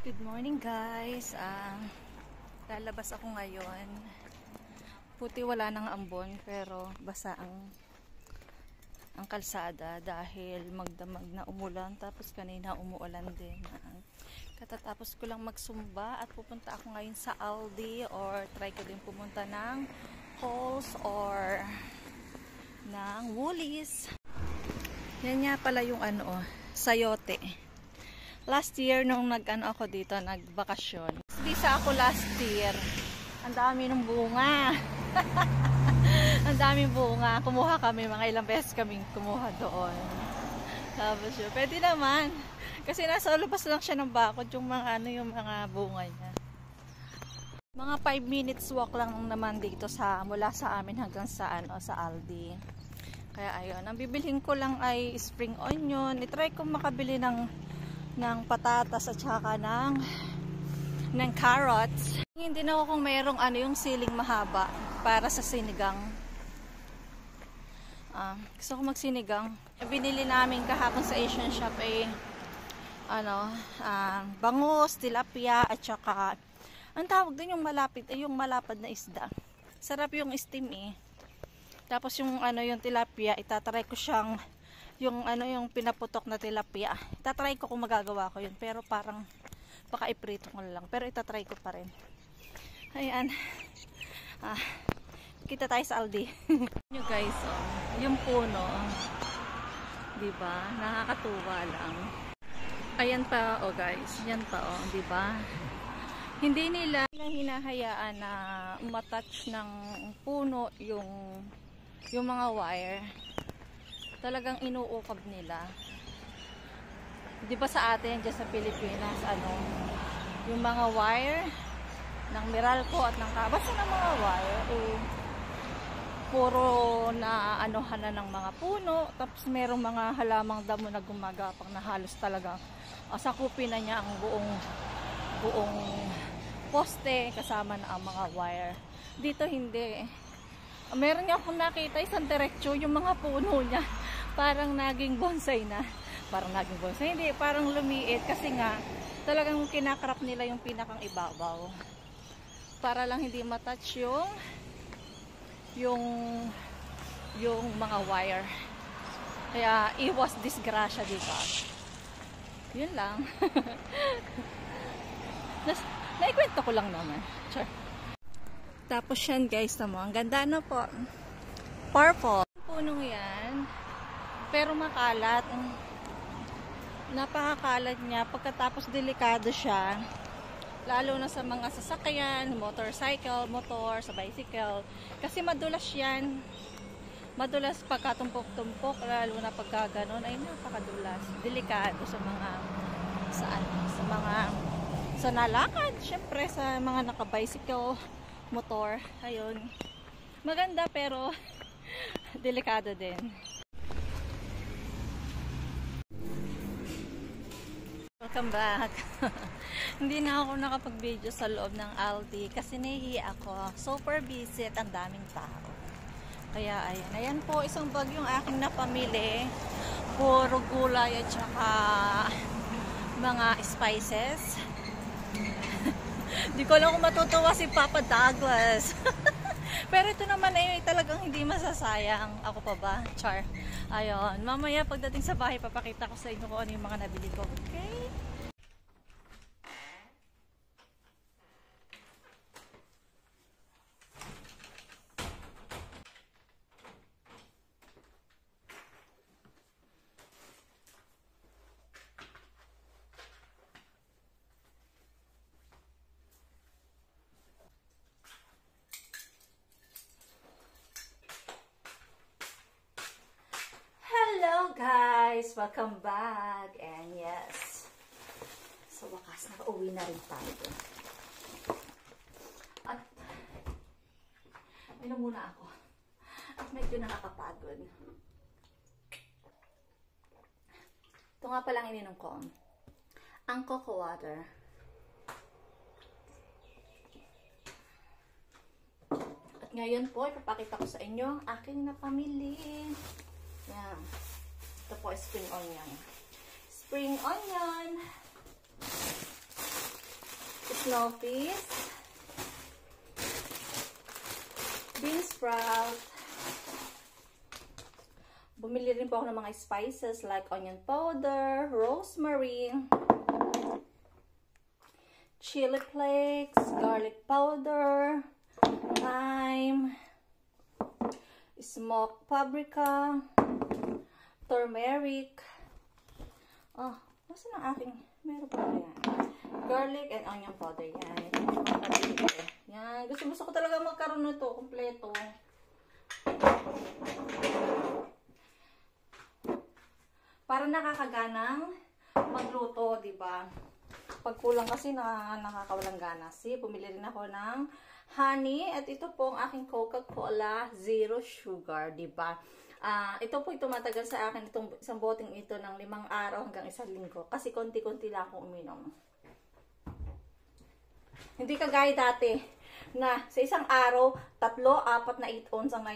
Good morning guys. Lalabas ako ngayon. Puti wala nang ambon pero basa ang kalsada dahil magdamag na umulan, tapos kanina umuulan din. Katatapos ko lang magsumba at pupunta ako ngayon sa Aldi, or try ko din pumunta ng Halls or ng Woolies. Yan nga pala yung sayote. Last year nung ako dito, nagbakasyon. Visa ako last year. Ang dami ng bunga. Ang daming bunga. Kumuha kami, mga ilang beses kaming kumuha doon. Tapos yun, pwede naman. Kasi nasa labas lang siya ng bakod yung mga yung mga bunga niya. Mga 5 minutes walk lang naman dito mula sa amin hanggang sa sa Aldi. Kaya ayun, ang bibilhin ko lang ay spring onion. I-try ko makabili ng patatas at saka ng carrots. Hindi na ako kung mayroong yung siling mahaba para sa sinigang. Gusto ko magsinigang. Binili namin kahapon sa Asian shop bangus, tilapia at saka ang tawag din yung yung malapad na isda. Sarap yung steam Tapos yung yung tilapia, itatry ko siyang yung pinaputok na tilapia. Itatry ko kung magagawa ko yun, pero parang baka iprito ko lang, pero itatry ko pa rin. Ayan. Kita tayo sa Aldi. Nyo guys, yung puno, diba? Nakakatuwa lang. Ayan pa, guys. Yan pa, diba? Hindi nila hinahayaan na matouch ng puno yung mga wire. Talagang inuukab nila. Di ba sa atin dyan sa Pilipinas, yung mga wire ng Meralco at ng basta ng mga wire, puro na na ng mga puno, tapos merong mga halamang damo na gumagapang na halos talaga sakupin na niya ang buong poste kasama na ang mga wire. Dito hindi. Meron niya akong nakita isang diretsyo yung mga puno niya. Parang naging bonsai na. Parang naging bonsai. Hindi, parang lumiit. Kasi nga, talagang kinakrap nila yung pinakang ibabaw. Para lang hindi matouch yung mga wire. Kaya, iwas disgrasya dito. Yun lang. Naikwento ko lang naman. Sure. Tapos yan guys, ang ganda po. Purple. Punong yan. Pero makalat. Napakakalat niya. Pagkatapos delikado siya. Lalo na sa mga sasakyan, motorcycle, motor, sa bicycle. Kasi madulas yan. Madulas pagkatumpok-tumpok. Lalo na pagka ganon ay napakadulas. Delikado sa nalakad. Syempre sa mga naka-bicycle, motor. Ayun. Maganda pero delikado din. Welcome back. Hindi na ako nakapag-video sa loob ng Aldi kasi nahihiya ako. Super busy at ang daming tao. Kaya ayan. Ayan po, isang bag yung aking napamili. Puro gulay at saka mga spices. Di ko lang kung matutuwa si Papa Douglas. Pero ito naman talagang hindi masasayang. Ako pa ba? Char. Ayun. Mamaya pagdating sa bahay, papakita ko sa inyo kung ano yung mga nabili ko. Okay? Hello guys! Welcome back! And yes, sa wakas, nakauwi na rin tayo. At, minom muna ako. At medyo nakakapagod. Ito nga palang ininom ko. Ang cocoa water. At ngayon po, ipapakita ko sa inyo ang aking napamili. Yan. Ito po, spring onion. Spring onion. snow peas, bean sprout. Bumili rin po ako ng mga spices like onion powder, rosemary, chili flakes, garlic powder, thyme, smoked paprika, turmeric. Oh, nasa na aking, meron pa yan. Garlic and onion powder. Yan. Ito yung mga nabili ko. Yan. Gusto ko talaga magkaroon nito, kompleto. Para nakakaganang magluto, di ba? Pag kulang kasi nakakawalang gana. See, bumili rin ako ng honey. At ito po ang aking Coca-Cola Zero Sugar, di ba? Ito po tumatagal sa akin itong isang boteng ito ng 5 araw hanggang 1 linggo. Kasi konti-konti lang akong uminom. Hindi kagaya dati na sa isang araw, 3, 4 na 8 ounce ang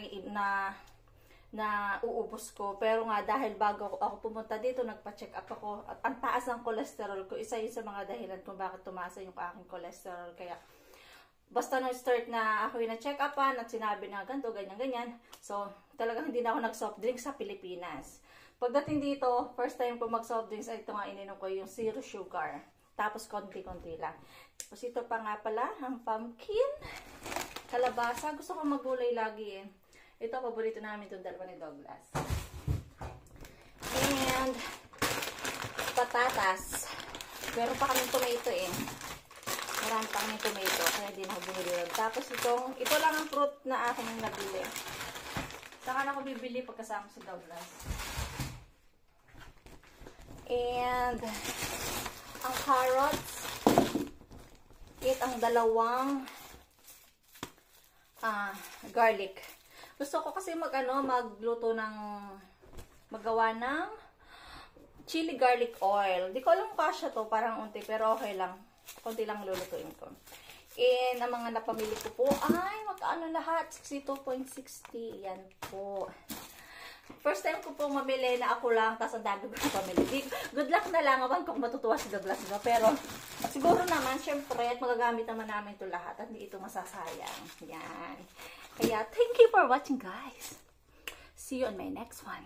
na uubos ko. Pero nga dahil bago ako pumunta dito, nagpa-check up ako at ang taas ng cholesterol ko. Isa yun sa mga dahilan kung bakit tumasa yung aking cholesterol. Kaya basta na-start na ako yung na-check upan at sinabi na ganito, ganyan. So talagang hindi na ako nag-soft drink sa Pilipinas. Pagdating dito, first time ko mag-soft drinks, ay ito nga ininom ko yung zero sugar. Tapos konti-konti lang. Tapos ito pa nga pala, ang pumpkin, kalabasa. Gusto ko magulay lagi eh. Ito, paborito namin itong dalawa ni Douglas. And patatas. Meron pa kaming tomato eh. Marami pa kaming tomato, kaya din ako bumili. Tapos ito lang ang fruit na aking nabili. Saka na ako bibili pagkasama si Douglas. And ang carrots, ang 2 garlic. Gusto ko kasi magluto magawa ng chili garlic oil. Di ko alam kung kasya to, parang unti, pero okay lang. Kunti lang lulutuin ko. And ang mga napamili ko po ay magkano lahat? 62.60. Yan po. First time ko po mamili na ako lang, tapos ang dami ko na pamili. Good luck na lang naman kung matutuwa si Douglas. Pero siguro naman, syempre, at magagamit naman namin ito lahat at hindi ito masasayang. Yan. Kaya, thank you for watching, guys. See you on my next one.